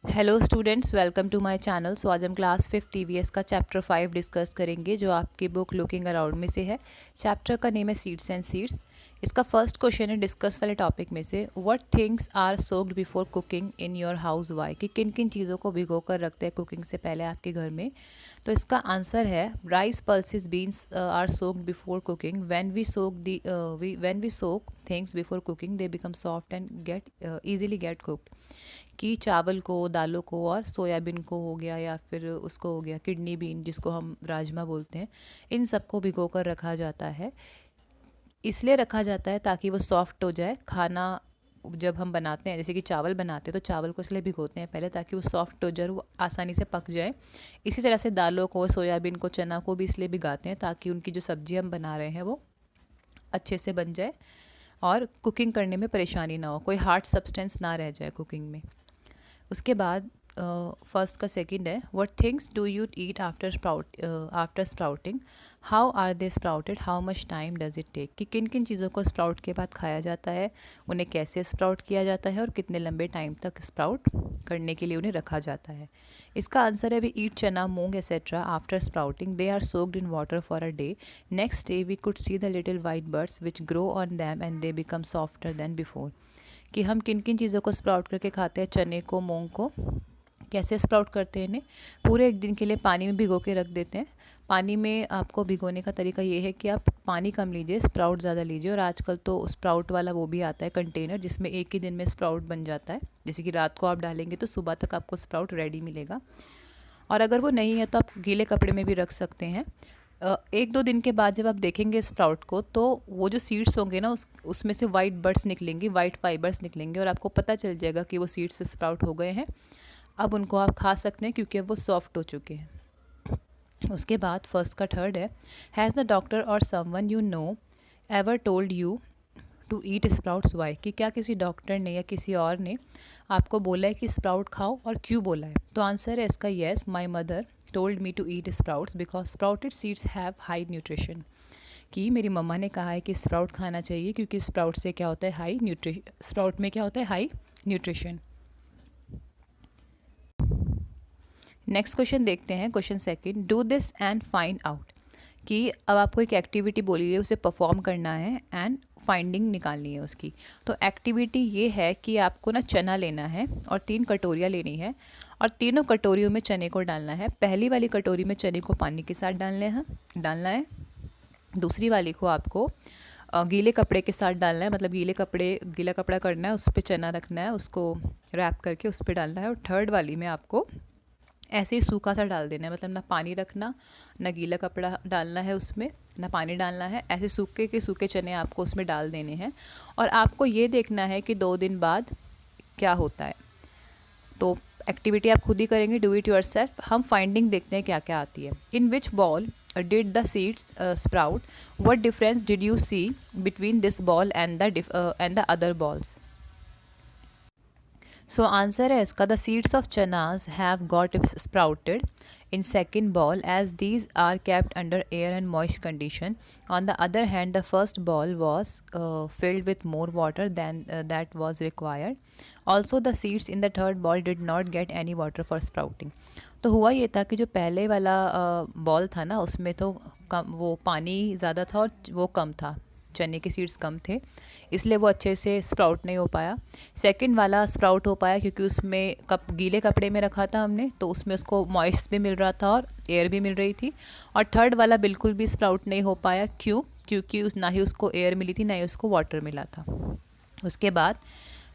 Hello students, welcome to my channel. So आज हम class 5 EVS का चैप्टर 5 डिस्कस करेंगे जो आपकी बुक लुकिंग अराउंड में से है। चैप्टर का नेम है सीड्स एंड सीड्स। इसका फर्स्ट क्वेश्चन है डिस्कस वाले टॉपिक में से, what things are soaked before cooking in your house why, कि किन किन चीज़ों को भिगो कर रखते हैं कुकिंग से पहले आपके घर में। तो इसका आंसर है rice, pulses, beans are soaked before cooking. When we soak things before cooking they become soft and get easily get cooked. कि चावल को, दालों को और सोयाबीन को हो गया, या फिर उसको हो गया किडनी बीन जिसको हम राजमा बोलते हैं, इन सबको भिगो कर रखा जाता है। इसलिए रखा जाता है ताकि वो सॉफ्ट हो जाए। खाना जब हम बनाते हैं, जैसे कि चावल बनाते हैं, तो चावल को इसलिए भिगोते हैं पहले ताकि वो सॉफ्ट हो जाए, वो आसानी से पक जाए। इसी तरह से दालों को, सोयाबीन को, चना को भी इसलिए भिगाते हैं ताकि उनकी जो सब्जी हम बना रहे हैं वो अच्छे से बन जाए और कुकिंग करने में परेशानी ना हो, कोई हार्ड सब्सटेंस ना रह जाए कुकिंग में। उसके बाद फर्स्ट का सेकंड है, what things do you eat after sprouting, how are they sprouted, how much time does it take, कि किन किन चीज़ों को स्प्राउट के बाद खाया जाता है, उन्हें कैसे स्प्राउट किया जाता है और कितने लंबे टाइम तक स्प्राउट करने के लिए उन्हें रखा जाता है। इसका आंसर है we eat chana, moong etcetera after sprouting, they are soaked in water for a day, next day we could see the little white birds which grow on them and they become softer than before. कि हम किन किन चीज़ों को sprout करके खाते हैं। चने को, मूंग को कैसे स्प्राउट करते हैं, इन्हें पूरे एक दिन के लिए पानी में भिगो के रख देते हैं। पानी में आपको भिगोने का तरीका ये है कि आप पानी कम लीजिए, स्प्राउट ज़्यादा लीजिए। और आजकल तो स्प्राउट वाला वो भी आता है कंटेनर, जिसमें एक ही दिन में स्प्राउट बन जाता है। जैसे कि रात को आप डालेंगे तो सुबह तक आपको स्प्राउट रेडी मिलेगा। और अगर वो नहीं है तो आप गीले कपड़े में भी रख सकते हैं। एक दो दिन के बाद जब आप देखेंगे स्प्राउट को, तो वो जो सीड्स होंगे ना, उसमें से वाइट बर्ड्स निकलेंगी, वाइट फाइबर्स निकलेंगे, और आपको पता चल जाएगा कि वो सीड्स से स्प्राउट हो गए हैं। अब उनको आप खा सकते हैं क्योंकि अब वो सॉफ्ट हो चुके हैं। उसके बाद फर्स्ट का थर्ड है, has the doctor or someone you know ever told you to eat sprouts why, कि क्या किसी डॉक्टर ने या किसी और ने आपको बोला है कि स्प्राउट खाओ, और क्यों बोला है। तो आंसर है इसका yes, my mother told me to eat sprouts because sprouted seeds have high nutrition, कि मेरी मम्मा ने कहा है कि स्प्राउट खाना चाहिए क्योंकि स्प्राउट से क्या होता है, स्प्राउट में क्या होता है, हाई न्यूट्रिशन। नेक्स्ट क्वेश्चन देखते हैं, question second, do this and find out, कि अब आपको एक एक्टिविटी बोली है, उसे परफॉर्म करना है एंड फाइंडिंग निकालनी है उसकी। तो एक्टिविटी ये है कि आपको ना चना लेना है और 3 कटोरियाँ लेनी है, और तीनों कटोरियों में चने को डालना है। पहली वाली कटोरी में चने को पानी के साथ डालना है। दूसरी वाली को आपको गीले कपड़े के साथ डालना है, मतलब गीला कपड़ा करना है, उस पर चना रखना है, उसको रैप करके उस पर डालना है। और थर्ड वाली में आपको ऐसे ही सूखा सा डाल देना है, मतलब ना पानी रखना, ना गीला कपड़ा डालना है उसमें, ना पानी डालना है। ऐसे सूखे के सूखे चने आपको उसमें डाल देने हैं, और आपको ये देखना है कि 2 दिन बाद क्या होता है। तो एक्टिविटी आप खुद ही करेंगे, डू इट योर सेल्फ। हम फाइंडिंग देखते हैं क्या क्या आती है। In which ball did the seeds sprout, what difference did you see between this ball and the other balls. So answer है इसका, the seeds of chanas have got sprouted in second ball as these are kept under air and moist condition. On the other hand, the first ball was filled with more water than that was required. Also, the seeds in the third ball did not get any water for sprouting. तो हुआ ये था कि जो पहले वाला ball था ना, उसमें तो वो पानी ज़्यादा था और वो कम था, चने के सीड्स कम थे, इसलिए वो अच्छे से स्प्राउट नहीं हो पाया। सेकंड वाला स्प्राउट हो पाया क्योंकि उसमें गीले कपड़े में रखा था हमने, तो उसमें उसको मॉइस्ट भी मिल रहा था और एयर भी मिल रही थी। और थर्ड वाला बिल्कुल भी स्प्राउट नहीं हो पाया, क्यों? क्योंकि ना ही उसको एयर मिली थी, ना ही उसको वाटर मिला था। उसके बाद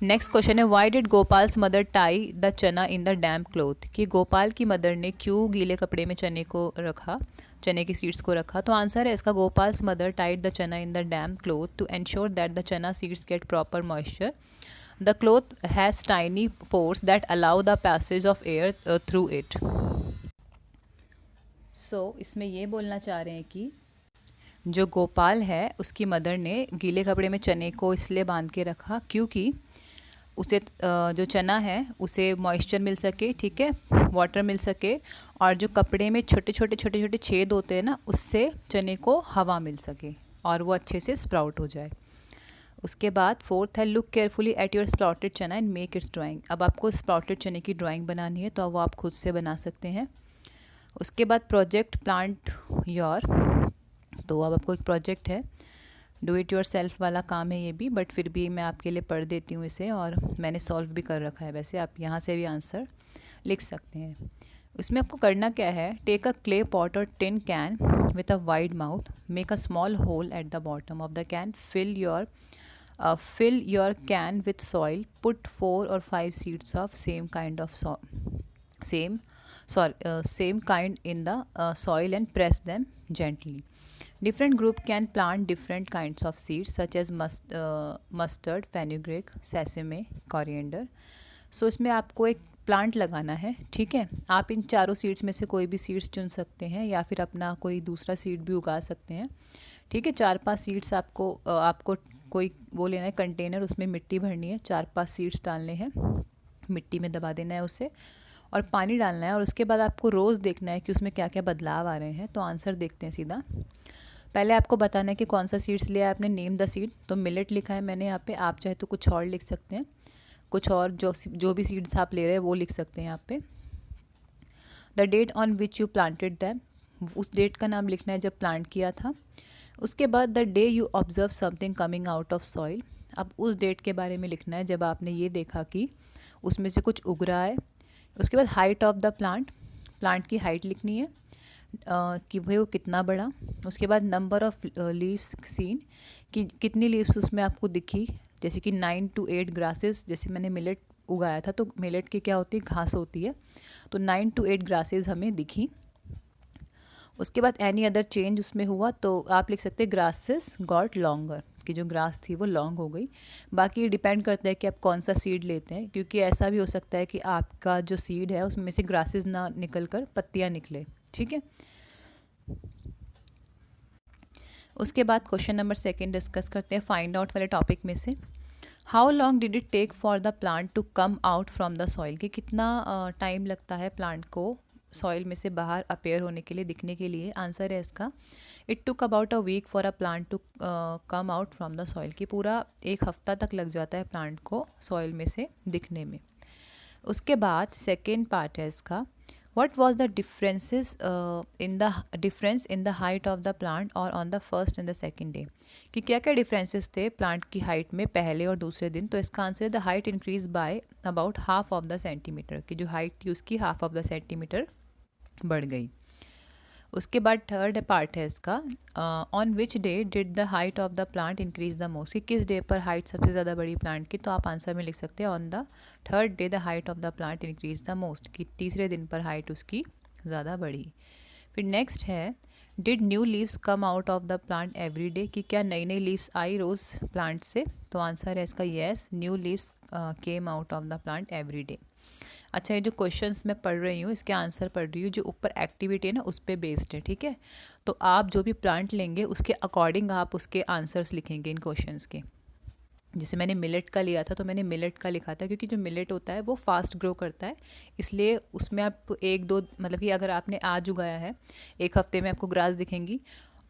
नेक्स्ट क्वेश्चन है, why did गोपाल्स mother tie the chana in the damp cloth, कि गोपाल की मदर ने क्यों गीले कपड़े में चने की सीड्स को रखा। तो आंसर है इसका, गोपाल्स mother tied the chana in the damp cloth to ensure that the chana seeds get proper moisture. The cloth has tiny pores that allow the passage of air through it. So इसमें ये बोलना चाह रहे हैं कि जो गोपाल है उसकी मदर ने गीले कपड़े में चने को इसलिए बांध के रखा क्योंकि उसे जो चना है उसे मॉइस्चर मिल सके, ठीक है, वाटर मिल सके, और जो कपड़े में छोटे छोटे छेद होते हैं ना, उससे चने को हवा मिल सके और वो अच्छे से स्प्राउट हो जाए। उसके बाद फोर्थ है look carefully at your sprouted चना एंड मेक इट्स ड्राइंग। अब आपको स्प्राउटेड चने की ड्राइंग बनानी है तो वो आप खुद से बना सकते हैं। उसके बाद प्रोजेक्ट प्लांट योर, तो अब आपको एक प्रोजेक्ट है, डू इट योर सेल्फ वाला काम है ये भी, बट फिर भी मैं आपके लिए पढ़ देती हूँ इसे, और मैंने सॉल्व भी कर रखा है। वैसे आप यहाँ से भी आंसर लिख सकते हैं। उसमें आपको करना क्या है, take a clay pot or tin can with a wide mouth, make a small hole at the bottom of the can, fill your can with soil, put 4 or 5 seeds of same kind in the soil and press them gently. Different group can plant different kinds of seeds such as mustard, fenugreek, sesame, coriander. So इसमें आपको एक plant लगाना है, ठीक है। आप इन चारों seeds में से कोई भी सीड्स चुन सकते हैं या फिर अपना कोई दूसरा सीड भी उगा सकते हैं, ठीक है। 4-5 सीड्स आपको कोई वो लेना है कंटेनर, उसमें मिट्टी भरनी है, 4-5 सीड्स डालने हैं, मिट्टी में दबा देना है उसे, और पानी डालना है। और उसके बाद आपको रोज़ देखना है कि उसमें क्या क्या बदलाव आ रहे हैं। तो आंसर देखते हैं सीधा। पहले आपको बताना है कि कौन सा सीड्स लिया है आपने, नेम द सीड, तो मिलेट लिखा है मैंने यहाँ पे, आप चाहे तो कुछ और लिख सकते हैं, कुछ और जो भी सीड्स आप ले रहे हैं वो लिख सकते हैं यहाँ पे। The date on which you planted them, उस डेट का नाम लिखना है जब प्लांट किया था। उसके बाद the day you observe something coming out of soil, अब उस डेट के बारे में लिखना है जब आपने ये देखा कि उसमें से कुछ उग रहा है। उसके बाद height of the plant, plant की हाइट लिखनी है कि भाई वो कितना बड़ा। उसके बाद नंबर ऑफ लीव्स सीन, कि कितनी लीव्स उसमें आपको दिखी, जैसे कि 9 to 8 ग्रासेस, जैसे मैंने मिलेट उगाया था तो मिलेट की क्या होती है, घास होती है, तो 9 to 8 ग्रासेस हमें दिखी। उसके बाद एनी अदर चेंज उसमें हुआ तो आप लिख सकते हैं ग्रासेस गॉट लॉन्गर, कि जो ग्रास थी वो लॉन्ग हो गई। बाकी डिपेंड करता है कि आप कौन सा सीड लेते हैं, क्योंकि ऐसा भी हो सकता है कि आपका जो सीड है उसमें से ग्रासेस ना निकल कर पत्तियाँ निकले, ठीक है। उसके बाद क्वेश्चन नंबर 2 डिस्कस करते हैं फाइंड आउट वाले टॉपिक में से। How long did it take for the plant to come out from the soil, कि कितना टाइम लगता है प्लांट को सॉइल में से बाहर अपेयर होने के लिए, दिखने के लिए। आंसर है इसका, it took about a week for a plant to come out from the soil, कि पूरा 1 हफ्ता तक लग जाता है प्लांट को सॉइल में से दिखने में। उसके बाद सेकेंड पार्ट है इसका, what was the difference in the height of the plant और on the first and the second day, कि क्या क्या डिफरेंसेस थे प्लांट की हाइट में पहले और दूसरे दिन। तो इसका आंसर है the height increase by about half of the centimetre, की जो हाइट थी उसकी हाफ ऑफ द सेंटीमीटर बढ़ गई। उसके बाद थर्ड पार्ट है इसका, on which day did the height of the plant increase the most, कि किस डे पर हाइट सबसे ज़्यादा बढ़ी प्लांट की। तो आप आंसर में लिख सकते हैं on the third day the height of the plant increase the most, कि तीसरे दिन पर हाइट उसकी ज़्यादा बढ़ी। फिर नेक्स्ट है, did new leaves come out of the plant every day, कि क्या नई नई लीव्स आई रोज़ प्लांट से। तो आंसर है इसका yes, new leaves came out of the plant every day. अच्छा, ये जो क्वेश्चंस मैं पढ़ रही हूँ इसके आंसर पढ़ रही हूँ, जो ऊपर एक्टिविटी है ना उस पर बेस्ड है, ठीक है। तो आप जो भी प्लांट लेंगे उसके अकॉर्डिंग आप उसके आंसर्स लिखेंगे इन क्वेश्चंस के। जैसे मैंने मिलेट का लिया था तो मैंने मिलेट का लिखा था, क्योंकि जो मिलेट होता है वो फास्ट ग्रो करता है, इसलिए उसमें आप 1-2 मतलब कि अगर आपने आज उगाया है 1 हफ्ते में आपको ग्रास दिखेंगी,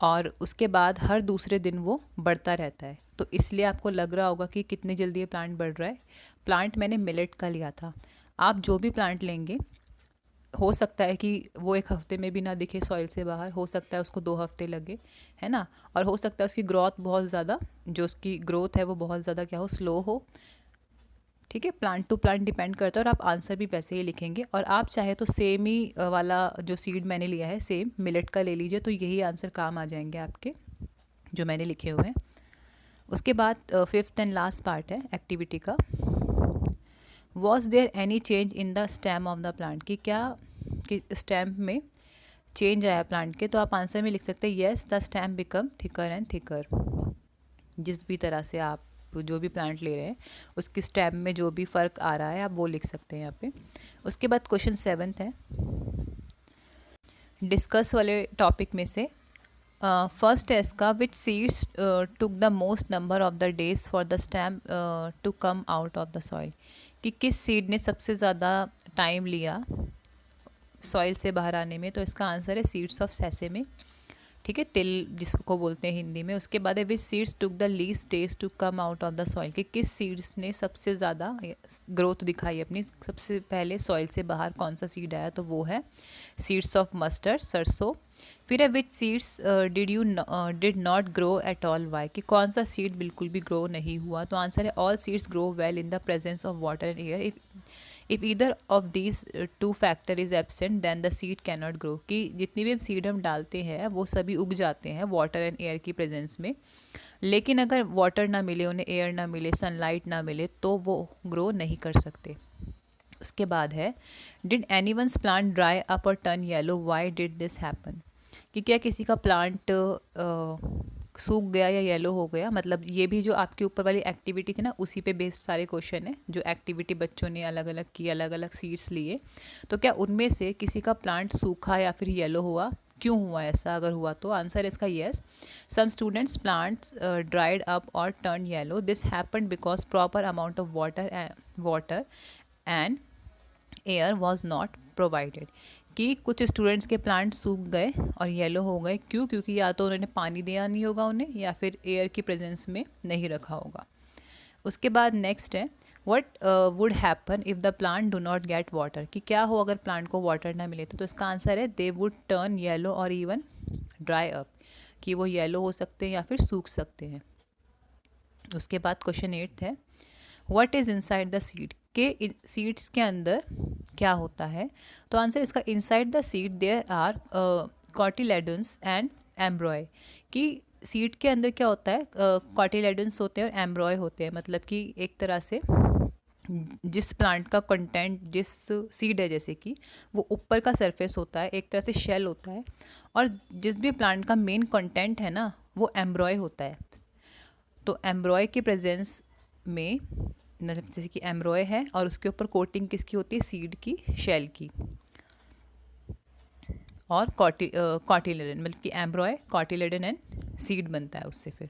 और उसके बाद हर दूसरे दिन वो बढ़ता रहता है, तो इसलिए आपको लग रहा होगा कि कितनी जल्दी ये प्लांट बढ़ रहा है। प्लांट मैंने मिलेट का लिया था। आप जो भी प्लांट लेंगे, हो सकता है कि वो 1 हफ्ते में भी ना दिखे सॉइल से बाहर, हो सकता है उसको 2 हफ्ते लगे, है ना, और हो सकता है उसकी ग्रोथ बहुत ज़्यादा, जो उसकी ग्रोथ है वो बहुत ज़्यादा क्या हो, स्लो हो, ठीक है। प्लांट टू प्लांट डिपेंड करता है, और आप आंसर भी वैसे ही लिखेंगे। और आप चाहे तो सेम ही वाला जो सीड मैंने लिया है सेम मिलेट का ले लीजिए, तो यही आंसर काम आ जाएंगे आपके जो मैंने लिखे हुए हैं। उसके बाद 5th एंड लास्ट पार्ट है एक्टिविटी का, was there any change in the stem of the plant, कि क्या कि स्टेम में चेंज आया प्लांट के। तो आप आंसर में लिख सकते हैं yes, the stem become thicker and thicker. जिस भी तरह से आप जो भी प्लांट ले रहे हैं उसकी स्टेम में जो भी फ़र्क आ रहा है आप वो लिख सकते हैं यहाँ पे। उसके बाद क्वेश्चन 7 है डिस्कस वाले टॉपिक में से। फर्स्ट है इसका, which seeds took the most number of the days for the stem to come out of the soil, कि किस सीड ने सबसे ज़्यादा टाइम लिया सॉइल से बाहर आने में। तो इसका आंसर है सीड्स ऑफ सेसेमे, ठीक है, तिल जिसको बोलते हैं हिंदी में। उसके बाद है which seeds took the least days to come out of the soil, कि किस सीड्स ने सबसे ज़्यादा ग्रोथ दिखाई अपनी, सबसे पहले सॉइल से बाहर कौन सा सीड आया, तो वो है सीड्स ऑफ मस्टर्ड, सरसों। फिर है which seeds did not grow at all, why, कि कौन सा सीड बिल्कुल भी ग्रो नहीं हुआ, तो आंसर है all seeds grow well in the presence of water and air. If either of these two factor is absent then the seed can not grow, कि जितनी भी सीड हम डालते हैं वो सभी उग जाते हैं वाटर एंड एयर की प्रेजेंस में, लेकिन अगर वाटर ना मिले उन्हें, एयर ना मिले, सनलाइट ना मिले, तो वो ग्रो नहीं कर सकते। उसके बाद है did anyone's plant dry up और turn yellow, why did this happen, कि क्या किसी का प्लांट सूख गया या येलो हो गया, मतलब ये भी जो आपके ऊपर वाली एक्टिविटी थी ना उसी पे बेस्ड सारे क्वेश्चन है, जो एक्टिविटी बच्चों ने अलग अलग की, अलग अलग सीड्स लिए, तो क्या उनमें से किसी का प्लांट सूखा या फिर येलो हुआ, क्यों हुआ ऐसा, अगर हुआ तो आंसर इसका yes. Some students plants dried up और turn yellow, this happen because proper amount of water and air was not provided, कि कुछ स्टूडेंट्स के प्लांट सूख गए और येलो हो गए, क्यों, क्योंकि या तो उन्होंने पानी दिया नहीं होगा उन्हें, या फिर एयर की प्रेजेंस में नहीं रखा होगा। उसके बाद नेक्स्ट है what would happen if the plant do not get water, कि क्या हो अगर प्लांट को वाटर ना मिले, तो इसका आंसर है दे वुड टर्न येलो और इवन ड्राई अप, कि वो येलो हो सकते हैं या फिर सूख सकते हैं। उसके बाद क्वेश्चन 8 है what is inside the seed, के सीड्स के अंदर क्या होता है, तो आंसर इसका inside the seed there are cotyledons and embryo, कि सीड के अंदर क्या होता है, कॉटिलेडन्स होते हैं और एम्ब्रॉय होते हैं, मतलब कि एक तरह से जिस प्लांट का कंटेंट, जिस सीड है जैसे कि वो ऊपर का सरफेस होता है, एक तरह से शेल होता है, और जिस भी प्लांट का मेन कंटेंट है ना वो एम्ब्रॉय होता है। तो एम्ब्रॉय की प्रेजेंस में, मतलब जैसे कि एम्ब्रॉय है और उसके ऊपर कोटिंग किसकी होती है, सीड की, शेल की, और कॉटिलेडन, मतलब कि एम्ब्रॉय, कॉटिलेडन एंड सीड बनता है उससे। फिर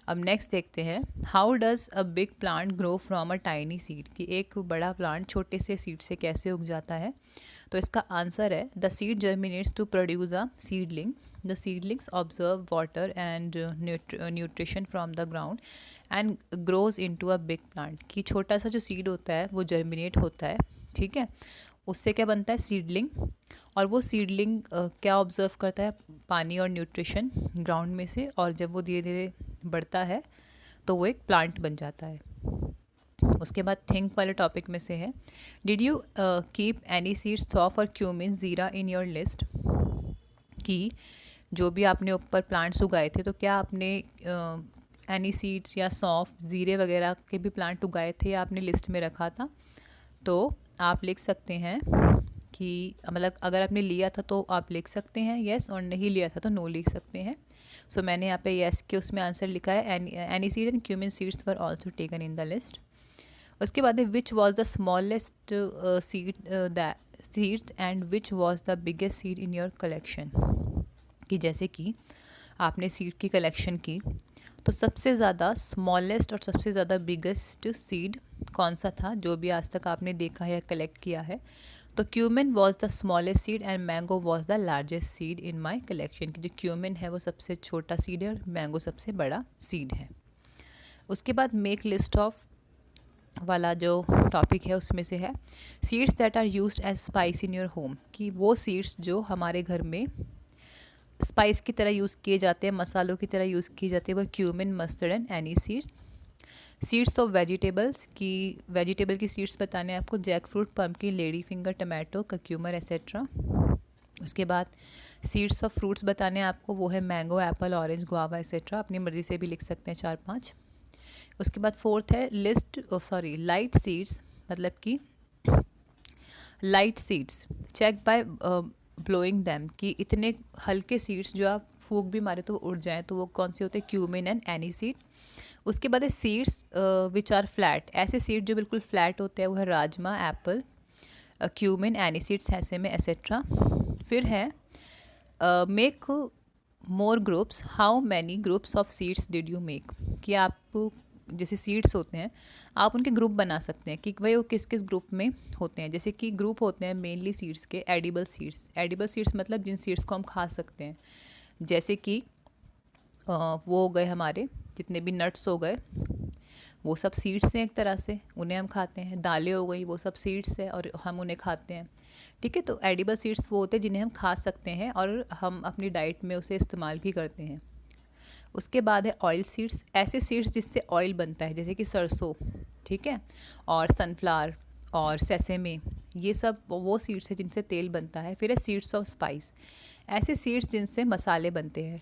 अब नेक्स्ट देखते हैं how does a big plant grow from a tiny seed, कि एक बड़ा प्लांट छोटे से सीड से कैसे उग जाता है, तो इसका आंसर है the seed germinates to produce a seedling, the seedlings observe water and nutrition from the ground and grows into a big plant, कि छोटा सा जो सीड होता है वो जर्मिनेट होता है, ठीक है, उससे क्या बनता है, सीडलिंग, और वो सीडलिंग क्या ऑब्जर्व करता है, पानी और न्यूट्रिशन ग्राउंड में से, और जब वो धीरे धीरे बढ़ता है तो वो एक प्लांट बन जाता है। उसके बाद थिंक वाले टॉपिक में से है did you keep any seeds सौंफ और क्यूमिन ज़ीरा इन योर लिस्ट, कि जो भी आपने ऊपर प्लांट्स उगाए थे तो क्या आपने एनी सीड्स या सौंफ, ज़ीरे वगैरह के भी प्लांट उगाए थे या आपने लिस्ट में रखा था, तो आप लिख सकते हैं कि मतलब अगर आपने लिया था तो आप लिख सकते हैं येस, और नहीं लिया था तो नो लिख सकते हैं। सो मैंने यहाँ पे येस के उसमें आंसर लिखा है any seed and cumin seeds were also taken in the list. उसके बाद है which was the smallest seed and which was the biggest seed in your collection, कि जैसे कि आपने सीड की कलेक्शन की तो सबसे ज़्यादा स्मॉलेस्ट और सबसे ज़्यादा बिगेस्ट सीड कौन सा था जो भी आज तक आपने देखा है या कलेक्ट किया है, तो cumin was the smallest seed and mango was the largest seed in my collection, की जो क्यूमिन है वो सबसे छोटा सीड है और मैंगो सबसे बड़ा सीड है। उसके बाद मेक लिस्ट ऑफ वाला जो टॉपिक है उसमें से है seeds that are used as spice in your home, कि वो सीड्स जो हमारे घर में स्पाइस की तरह यूज़ किए जाते हैं, मसालों की तरह यूज़ किए जाते हैं, वो cumin, mustard and any seed. Seeds of vegetables, की वेजिटेबल की सीड्स बताने हैं आपको, jackfruit, pumpkin, lady finger, tomato, cucumber etcetera. उसके बाद सीड्स ऑफ फ्रूट्स बताने हैं आपको, वो है mango, Apple, orange, guava etcetera, अपनी मर्ज़ी से भी लिख सकते हैं 4-5। उसके बाद फोर्थ है लाइट सीड्स, मतलब कि light seeds check by blowing them, कि इतने हल्के सीड्स जो आप फूंक भी मारे तो उड़ जाएं, तो वो कौन से होते हैं, क्यूमिन एंड एनी सीड। उसके बाद है सीड्स विच आर फ्लैट, ऐसे सीड जो बिल्कुल फ्लैट होते हैं वो है rajma, Apple, cumin, any seeds ऐसे में एसेट्रा। फिर है make more groups, how many groups of seeds did you make, कि आप जैसे सीड्स होते हैं आप उनके ग्रुप बना सकते हैं कि भाई वो किस किस ग्रुप में होते हैं, जैसे कि ग्रुप होते हैं मेनली सीड्स के एडिबल सीड्स, एडिबल सीड्स मतलब जिन सीड्स को हम खा सकते हैं, जैसे कि वो हो गए हमारे जितने भी नट्स हो गए, वो सब सीड्स हैं एक तरह से, उन्हें हम खाते हैं। दालें हो गई, वो सब सीड्स है और हम उन्हें खाते हैं। ठीक है, तो एडिबल सीड्स वो होते हैं जिन्हें हम खा सकते हैं और हम अपनी डाइट में उसे इस्तेमाल भी करते हैं। उसके बाद है ऑयल सीड्स, ऐसे सीड्स जिससे ऑयल बनता है, जैसे कि सरसों, ठीक है, और सनफ्लावर और सेसेमे, ये सब वो सीड्स हैं जिनसे तेल बनता है। फिर है सीड्स ऑफ स्पाइस, ऐसे सीड्स जिनसे मसाले बनते हैं।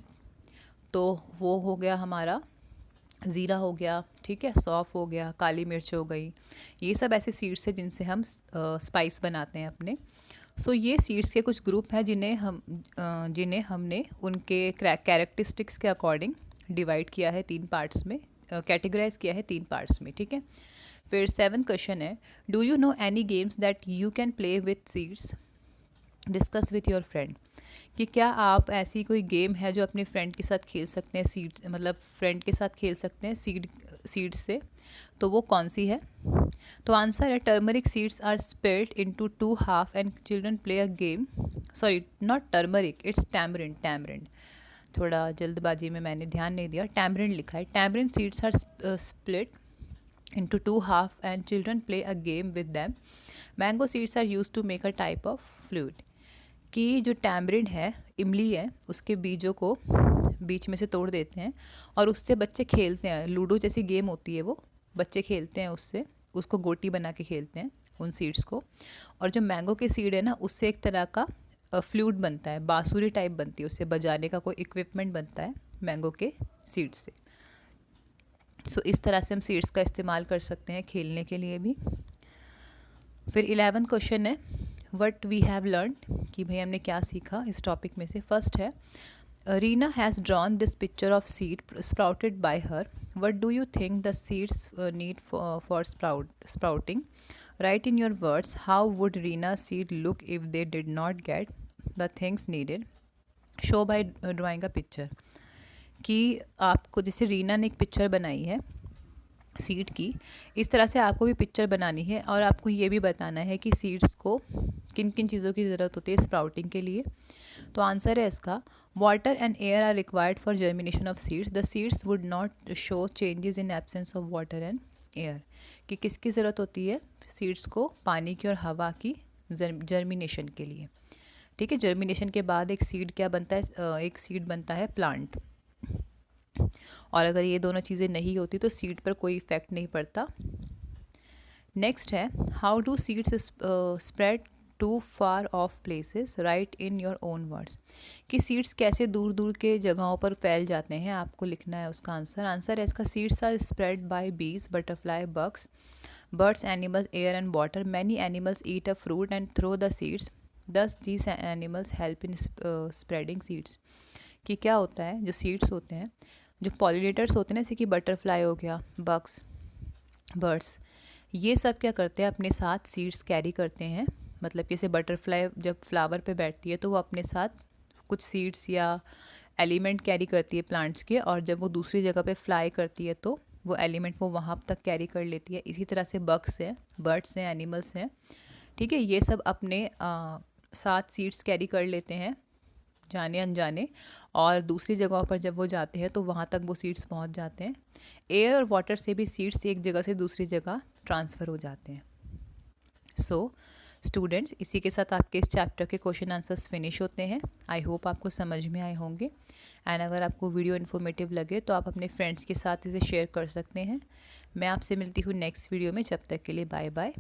तो वो हो गया हमारा ज़ीरा हो गया, ठीक है, सौंफ हो गया, काली मिर्च हो गई, ये सब ऐसे सीड्स हैं जिनसे हम स्पाइस बनाते हैं अपने। सो ये सीड्स के कुछ ग्रुप हैं जिन्हें हमने उनके कैरेक्टरिस्टिक्स के अकॉर्डिंग डिवाइड किया है 3 पार्ट्स में, कैटेगराइज किया है 3 पार्ट्स में, ठीक है। फिर 7 क्वेश्चन है, do you know any games that you can play with seeds, discuss with your friend, कि क्या आप ऐसी कोई गेम है जो अपने फ्रेंड के साथ खेल सकते हैं, सीड मतलब फ्रेंड के साथ खेल सकते हैं सीड्स से, तो वो कौन सी है। तो आंसर है turmeric seeds are split into 2 half and children play a game, sorry not turmeric, it's tamarind, थोड़ा जल्दबाजी में मैंने ध्यान नहीं दिया, टैमरिंड लिखा है। Tamarind seeds are split into 2 half and children play a game with them. Mango seeds are used to make a type of fluid. कि जो टैमरिंड है, इमली है, उसके बीजों को बीच में से तोड़ देते हैं और उससे बच्चे खेलते हैं। लूडो जैसी गेम होती है वो, बच्चे खेलते हैं उससे, उसको गोटी बना के खेलते हैं उन सीड्स को। और जो मैंगो के सीड है ना, उससे एक तरह का फ्लूट बनता है, बांसुरी टाइप बनती है, उससे बजाने का कोई इक्विपमेंट बनता है मैंगो के सीड्स से। सो इस तरह से हम सीड्स का इस्तेमाल कर सकते हैं खेलने के लिए भी। फिर 11 क्वेश्चन है, व्हाट वी हैव लर्न, कि भाई हमने क्या सीखा इस टॉपिक में से। फर्स्ट है, Reena has drawn this picture of seed sprouted by her, what do you think the seeds need for sprouting, write in your words how would Reena seed look if they did not get the things needed, show by drawing a picture. कि आपको, जैसे रीना ने एक picture बनाई है seed की, इस तरह से आपको भी पिक्चर बनानी है और आपको ये भी बताना है कि सीड्स को किन किन चीज़ों की ज़रूरत होती है स्प्राउटिंग के लिए। तो आंसर है इसका, water and air are required for germination of seeds, the seeds would not show changes in absence of water and air. कि किसकी ज़रूरत होती है सीड्स को, पानी की और हवा की जर्मिनेशन के लिए, ठीक है। जर्मिनेशन के बाद एक सीड क्या बनता है, एक सीड बनता है प्लांट, और अगर ये दोनों चीज़ें नहीं होती तो सीड पर कोई इफेक्ट नहीं पड़ता। नेक्स्ट है, how do seeds spread to far off places, write in your own words. कि सीड्स कैसे दूर दूर के जगहों पर फैल जाते हैं, आपको लिखना है उसका आंसर। आंसर है इसका, सीड्स आर स्प्रेड बाय बीज, butterfly, bugs, birds, animals, air and water. Many animals eat a fruit and throw the seeds. Thus these animals help in spreading seeds. कि क्या होता है, जो सीड्स होते हैं, जो पॉलिनेटर्स होते हैं, जैसे कि बटरफ्लाई हो गया, बग्स, बर्ड्स, ये सब क्या करते हैं, अपने साथ सीड्स कैरी करते हैं। मतलब जैसे बटरफ्लाई जब फ्लावर पे बैठती है तो वो अपने साथ कुछ सीड्स या एलिमेंट कैरी करती है प्लांट्स के, और जब वो दूसरी जगह पे फ्लाई करती है तो वो एलिमेंट वो वहाँ तक कैरी कर लेती है। इसी तरह से बग्स हैं, बर्ड्स हैं, एनिमल्स हैं, ठीक है, ये सब अपने साथ सीड्स कैरी कर लेते हैं जाने अनजाने, और दूसरी जगहों पर जब वो जाते हैं तो वहाँ तक वो सीड्स पहुँच जाते हैं। एयर और वाटर से भी सीड्स एक जगह से दूसरी जगह ट्रांसफ़र हो जाते हैं। सो स्टूडेंट्स, इसी के साथ आपके इस चैप्टर के क्वेश्चन आंसर्स फिनिश होते हैं। आई होप आपको समझ में आए होंगे, एंड अगर आपको वीडियो इन्फॉर्मेटिव लगे तो आप अपने फ्रेंड्स के साथ इसे शेयर कर सकते हैं। मैं आपसे मिलती हूँ नेक्स्ट वीडियो में, जब तक के लिए बाय बाय।